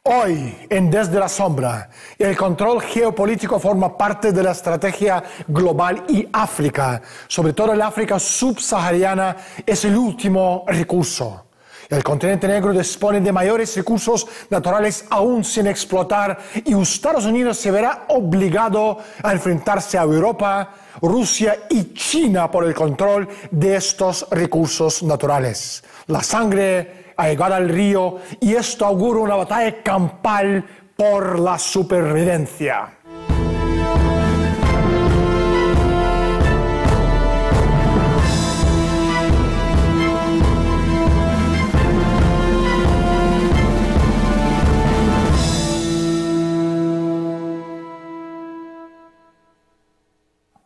Hoy, en Desde la Sombra, el control geopolítico forma parte de la estrategia global y África, sobre todo el África subsahariana, es el último recurso. El continente negro dispone de mayores recursos naturales aún sin explotar y Estados Unidos se verá obligado a enfrentarse a Europa, Rusia y China por el control de estos recursos naturales. La sangre ha llegado al río y esto augura una batalla campal por la supervivencia.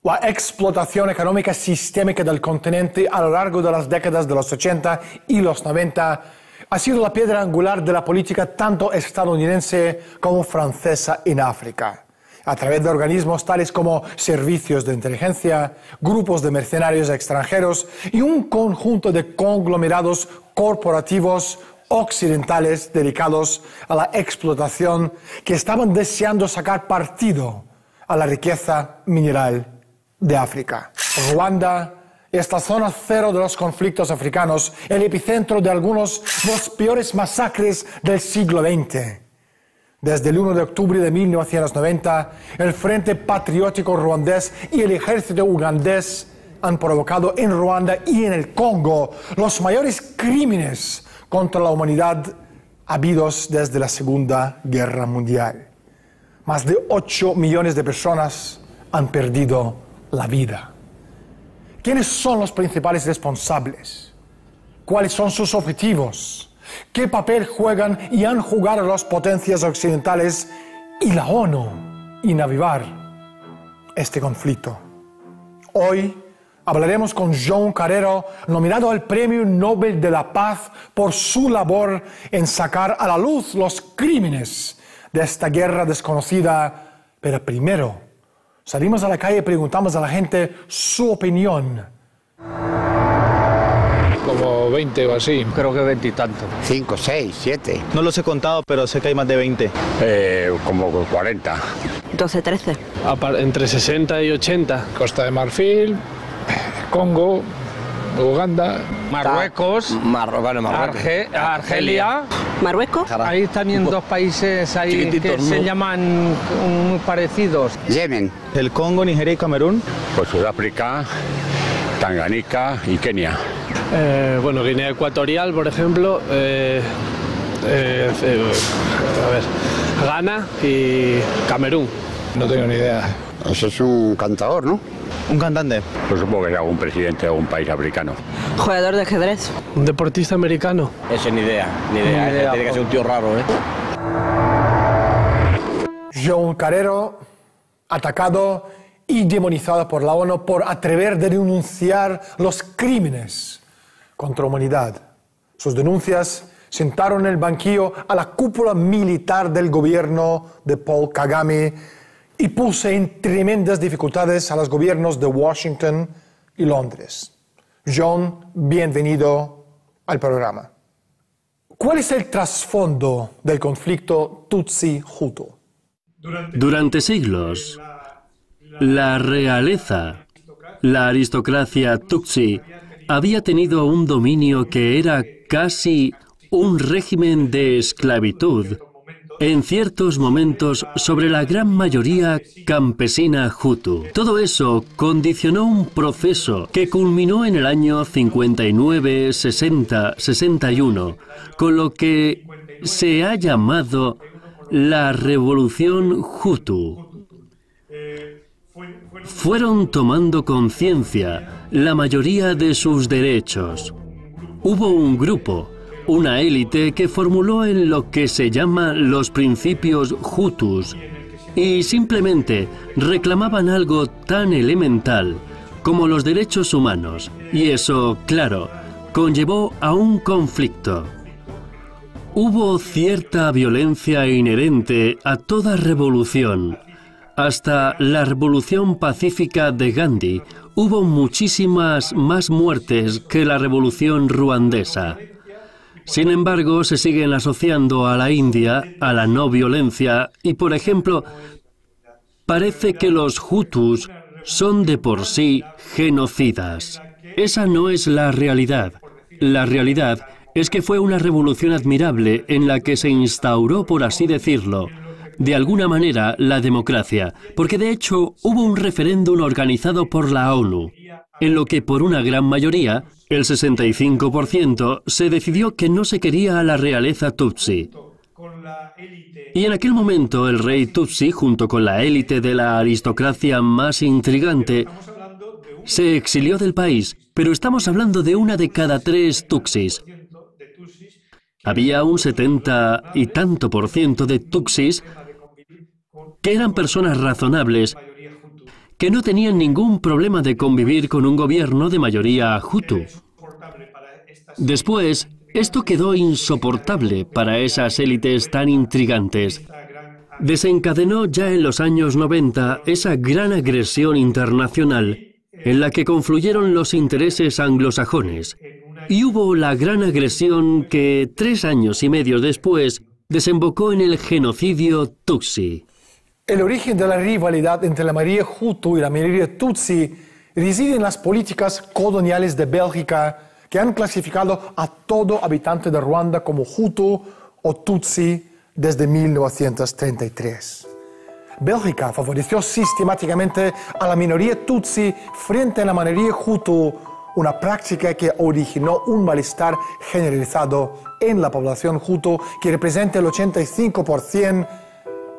La explotación económica sistémica del continente a lo largo de las décadas de los 80 y los 90 ha sido la piedra angular de la política tanto estadounidense como francesa en África, a través de organismos tales como servicios de inteligencia, grupos de mercenarios extranjeros y un conjunto de conglomerados corporativos occidentales dedicados a la explotación que estaban deseando sacar partido a la riqueza mineral de África. Ruanda, esta zona cero de los conflictos africanos, el epicentro de algunos de los peores masacres del siglo XX. Desde el 1 de octubre de 1990, el Frente Patriótico Ruandés y el ejército ugandés han provocado en Ruanda y en el Congo los mayores crímenes contra la humanidad habidos desde la Segunda Guerra Mundial. Más de 8 millones de personas han perdido la vida. ¿Quiénes son los principales responsables? ¿Cuáles son sus objetivos? ¿Qué papel juegan y han jugado las potencias occidentales y la ONU en avivar este conflicto? Hoy hablaremos con John Carrero, nominado al Premio Nobel de la Paz por su labor en sacar a la luz los crímenes de esta guerra desconocida. Pero primero, salimos a la calle y preguntamos a la gente su opinión. Como 20 o así. Creo que 20 y tanto. 5, 6, 7. No los he contado, pero sé que hay más de 20. Como 40. 12, 13. Entre 60 y 80. Costa de Marfil, Congo, Uganda, Marruecos, Argelia. Marruecos. Hay también dos países ahí que se llaman muy parecidos. Yemen. El Congo, Nigeria y Camerún. Pues Sudáfrica, Tanganica y Kenia. Bueno, Guinea Ecuatorial, por ejemplo. Ghana y Camerún. No tengo ni idea. Ese es un cantador, ¿no? Un cantante. Pues supongo que es algún presidente de algún país africano. Jugador de ajedrez. Un deportista americano. Ese ni idea. Tiene que ser un tío raro, ¿eh? John Carrero, atacado y demonizado por la ONU por atrever de denunciar los crímenes contra la humanidad. Sus denuncias sentaron en el banquillo a la cúpula militar del gobierno de Paul Kagame y puso en tremendas dificultades a los gobiernos de Washington y Londres. John, bienvenido al programa. ¿Cuál es el trasfondo del conflicto Tutsi-Hutu? Durante siglos, la realeza, la aristocracia Tutsi, había tenido un dominio que era casi un régimen de esclavitud en ciertos momentos sobre la gran mayoría campesina Hutu. Todo eso condicionó un proceso que culminó en el año 59, 60, 61, con lo que se ha llamado la Revolución Hutu. Fueron tomando conciencia la mayoría de sus derechos. Hubo un grupo, una élite que formuló en lo que se llama los principios Hutus y simplemente reclamaban algo tan elemental como los derechos humanos, y eso, claro, conllevó a un conflicto. Hubo cierta violencia inherente a toda revolución. Hasta la Revolución Pacífica de Gandhi hubo muchísimas más muertes que la Revolución Ruandesa. Sin embargo, se siguen asociando a la India, a la no violencia y, por ejemplo, parece que los Hutus son de por sí genocidas. Esa no es la realidad. La realidad es que fue una revolución admirable en la que se instauró, por así decirlo, de alguna manera, la democracia, porque de hecho hubo un referéndum organizado por la ONU, en lo que por una gran mayoría, el 65%, se decidió que no se quería a la realeza Tutsi. Y en aquel momento el rey Tutsi, junto con la élite de la aristocracia más intrigante, se exilió del país, pero estamos hablando de 1 de cada 3 Tutsis. Había un 70 y tanto % de Tutsis que eran personas razonables, que no tenían ningún problema de convivir con un gobierno de mayoría Hutu. Después, esto quedó insoportable para esas élites tan intrigantes. Desencadenó ya en los años 90 esa gran agresión internacional en la que confluyeron los intereses anglosajones. Y hubo la gran agresión que 3 años y medio después desembocó en el genocidio Tutsi. El origen de la rivalidad entre la mayoría Hutu y la mayoría Tutsi reside en las políticas coloniales de Bélgica que han clasificado a todo habitante de Ruanda como Hutu o Tutsi desde 1933. Bélgica favoreció sistemáticamente a la minoría Tutsi frente a la mayoría Hutu, una práctica que originó un malestar generalizado en la población Hutu que representa el 85%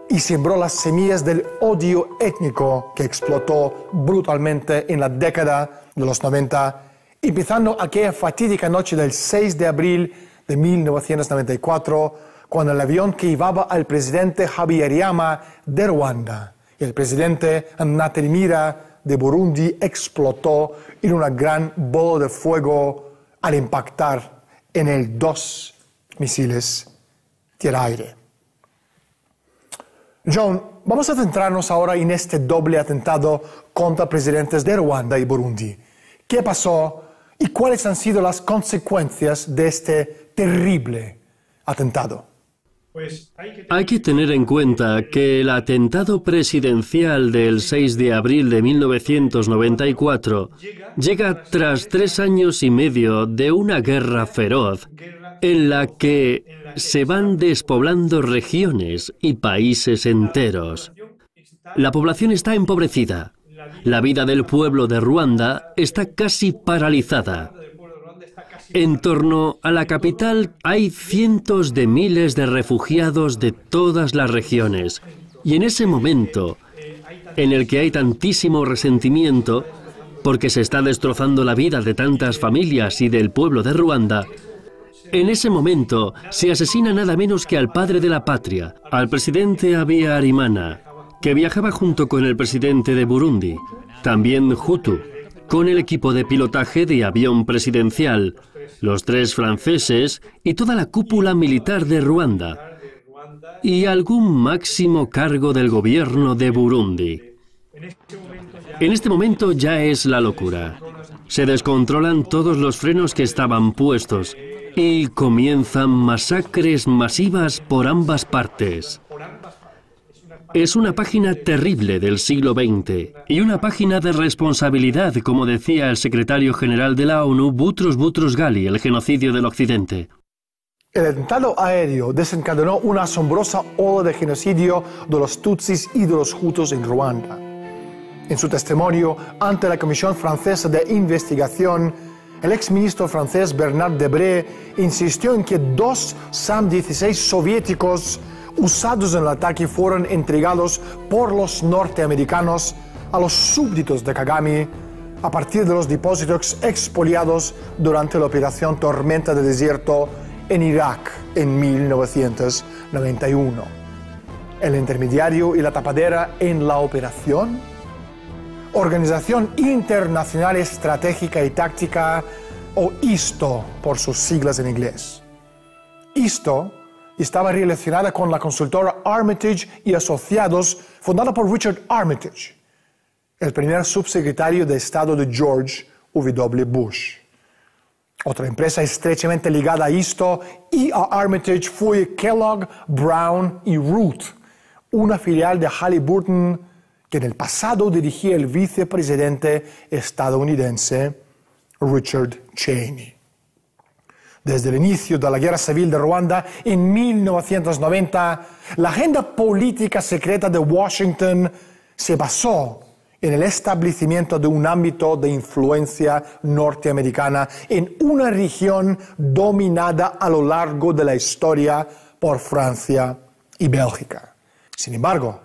y sembró las semillas del odio étnico que explotó brutalmente en la década de los 90, empezando aquella fatídica noche del 6 de abril de 1994, cuando el avión que llevaba al presidente Habyarimana de Ruanda y el presidente Ntaryamira de Burundi explotó en una gran bola de fuego al impactar en el 2 misiles tierra-aire. John, vamos a centrarnos ahora en este doble atentado contra presidentes de Ruanda y Burundi. ¿Qué pasó y cuáles han sido las consecuencias de este terrible atentado? Hay que tener en cuenta que el atentado presidencial del 6 de abril de 1994 llega tras 3 años y medio de una guerra feroz en la que se van despoblando regiones y países enteros. La población está empobrecida. La vida del pueblo de Ruanda está casi paralizada. En torno a la capital hay cientos de miles de refugiados de todas las regiones. Y en ese momento, en el que hay tantísimo resentimiento, porque se está destrozando la vida de tantas familias y del pueblo de Ruanda, en ese momento se asesina nada menos que al padre de la patria, al presidente Habyarimana, que viajaba junto con el presidente de Burundi, también Hutu, con el equipo de pilotaje de avión presidencial, los 3 franceses y toda la cúpula militar de Ruanda, y algún máximo cargo del gobierno de Burundi. En este momento ya es la locura. Se descontrolan todos los frenos que estaban puestos y comienzan masacres masivas por ambas partes. Es una página terrible del siglo XX y una página de responsabilidad, como decía el secretario general de la ONU, Boutros Boutros-Ghali, el genocidio del Occidente. El atentado aéreo desencadenó una asombrosa ola de genocidio de los Tutsis y de los Hutus en Ruanda. En su testimonio ante la Comisión Francesa de Investigación, el exministro francés Bernard Debré insistió en que 2 SAM-16 soviéticos usados en el ataque fueron entregados por los norteamericanos a los súbditos de Kagame a partir de los depósitos expoliados durante la operación Tormenta de Desierto en Irak en 1991. El intermediario y la tapadera en la operación, Organización Internacional Estratégica y Táctica, o ISTO por sus siglas en inglés. ISTO estaba relacionada con la consultora Armitage y Asociados, fundada por Richard Armitage, el primer subsecretario de Estado de George W. Bush. Otra empresa estrechamente ligada a esto y a Armitage fue Kellogg, Brown y Root, una filial de Halliburton que en el pasado dirigía el vicepresidente estadounidense Richard Cheney. Desde el inicio de la Guerra Civil de Ruanda en 1990, la agenda política secreta de Washington se basó en el establecimiento de un ámbito de influencia norteamericana en una región dominada a lo largo de la historia por Francia y Bélgica. Sin embargo,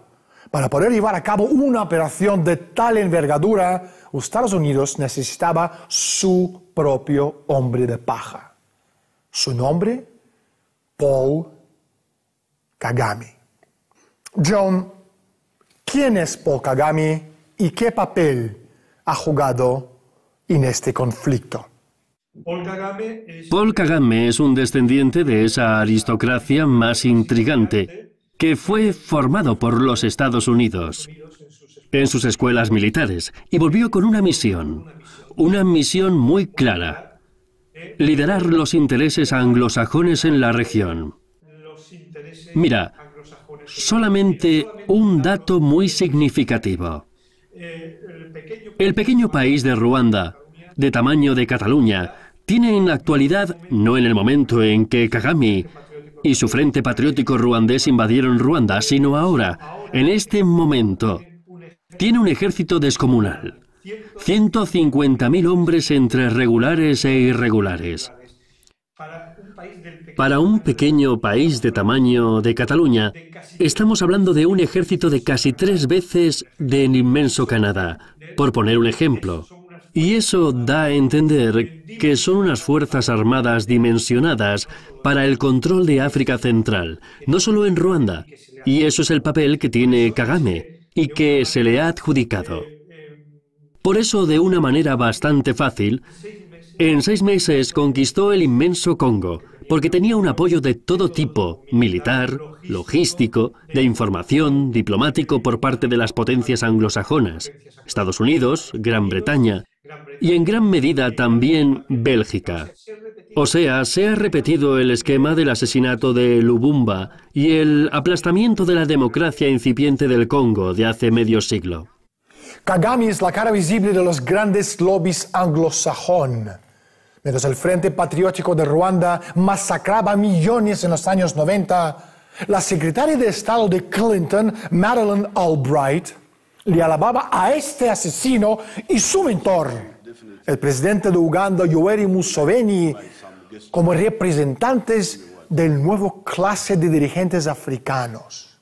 para poder llevar a cabo una operación de tal envergadura, Estados Unidos necesitaba su propio hombre de paja. Su nombre, Paul Kagame. John, ¿quién es Paul Kagame y qué papel ha jugado en este conflicto? Paul Kagame es un descendiente de esa aristocracia más intrigante que fue formado por los Estados Unidos en sus escuelas militares y volvió con una misión muy clara: liderar los intereses anglosajones en la región. Mira, solamente un dato muy significativo. El pequeño país de Ruanda, de tamaño de Cataluña, tiene en la actualidad, no en el momento en que Kagame y su Frente Patriótico ruandés invadieron Ruanda, sino ahora, en este momento, tiene un ejército descomunal. 150.000 hombres entre regulares e irregulares. Para un pequeño país de tamaño de Cataluña, estamos hablando de un ejército de casi 3 veces del inmenso Canadá, por poner un ejemplo. Y eso da a entender que son unas fuerzas armadas dimensionadas para el control de África Central, no solo en Ruanda. Y eso es el papel que tiene Kagame y que se le ha adjudicado. Por eso, de una manera bastante fácil, en 6 meses conquistó el inmenso Congo, porque tenía un apoyo de todo tipo, militar, logístico, de información, diplomático por parte de las potencias anglosajonas, Estados Unidos, Gran Bretaña y en gran medida también Bélgica. O sea, se ha repetido el esquema del asesinato de Lubumba y el aplastamiento de la democracia incipiente del Congo de hace medio siglo. Kagame es la cara visible de los grandes lobbies anglosajón. Mientras el Frente Patriótico de Ruanda masacraba a millones en los años 90, la secretaria de Estado de Clinton, Madeleine Albright, le alababa a este asesino y su mentor, el presidente de Uganda, Yoweri Museveni, como representantes del nuevo clase de dirigentes africanos.